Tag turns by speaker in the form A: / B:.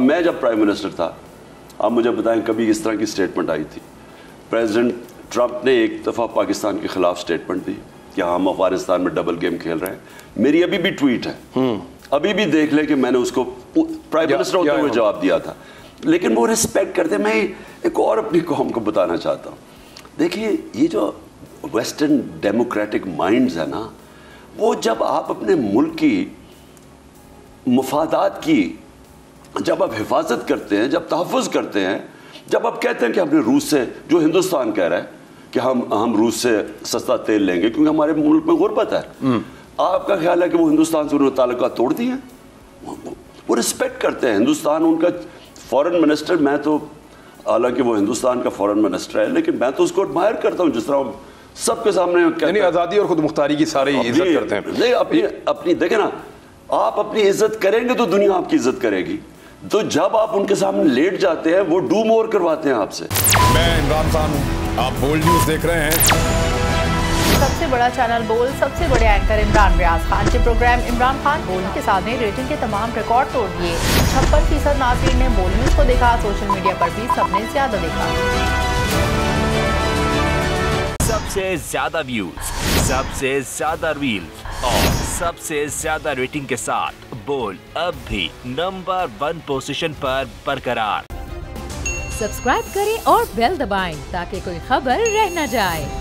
A: मैं जब prime minister था, आप मुझे बताएं कभी इस तरह की स्टेटमेंट आई थी? प्रेसिडेंट ट्रंप ने एक दफ़ा पाकिस्तान के खिलाफ स्टेटमेंट दी कि हम अफगानिस्तान में डबल गेम खेल रहे हैं। मेरी अभी भी ट्वीट है, अभी भी देख लें कि मैंने उसको प्राइम मिनिस्टर होते हुए जवाब दिया था। लेकिन वो रिस्पेक्ट करते। मैं एक और अपनी कौम को बताना चाहता हूँ, देखिए ये जो वेस्टर्न डेमोक्रेटिक माइंड्स है ना, वो जब आप अपने मुल्क की मुफादात की जब आप हिफाजत करते हैं, जब तहफ़्फ़ुज़ करते हैं, जब आप कहते हैं कि हमने रूस से, जो हिंदुस्तान कह रहा है कि हम रूस से सस्ता तेल लेंगे क्योंकि हमारे मुल्क में गुर्बत है, आपका ख्याल है कि वो हिंदुस्तान से उन्होंने ताल्लुकात तोड़ दिए हैं? वो रिस्पेक्ट करते हैं। हिंदुस्तान उनका फॉरेन मिनिस्टर, मैं तो हालांकि वो हिंदुस्तान का फॉरेन मिनिस्टर है, लेकिन मैं तो उसको एडमायर करता हूँ जिस तरह सबके सामने यानी
B: आज़ादी और खुद मुख्तारी की सारी इज्जत करते हैं।
A: नहीं, अपनी देखे ना, आप अपनी इज्जत करेंगे तो दुनिया आपकी इज्जत करेगी। तो जब आप उनके सामने लेट जाते हैं, वो डू मोर करवाते हैं आपसे।
C: मैं इमरान खान हूँ, आप बोल्ड न्यूज देख रहे हैं।
D: सबसे बड़ा चैनल बोल, सबसे बड़े एंकर इमरान रियाज खान के प्रोग्राम इमरान खान बोल के साथ ने रेटिंग के तमाम रिकॉर्ड तोड़ दिए। 56% नाज़रीन ने बोल न्यूज को देखा। सोशल मीडिया पर भी सबने ज्यादा देखा।
E: सबसे ज्यादा व्यूज, सबसे ज्यादा रील्स और सबसे ज्यादा रेटिंग के साथ बोल अब भी नंबर 1 पोजीशन पर बरकरार।
F: सब्सक्राइब करें और बेल दबाएं ताकि कोई खबर रह न जाए।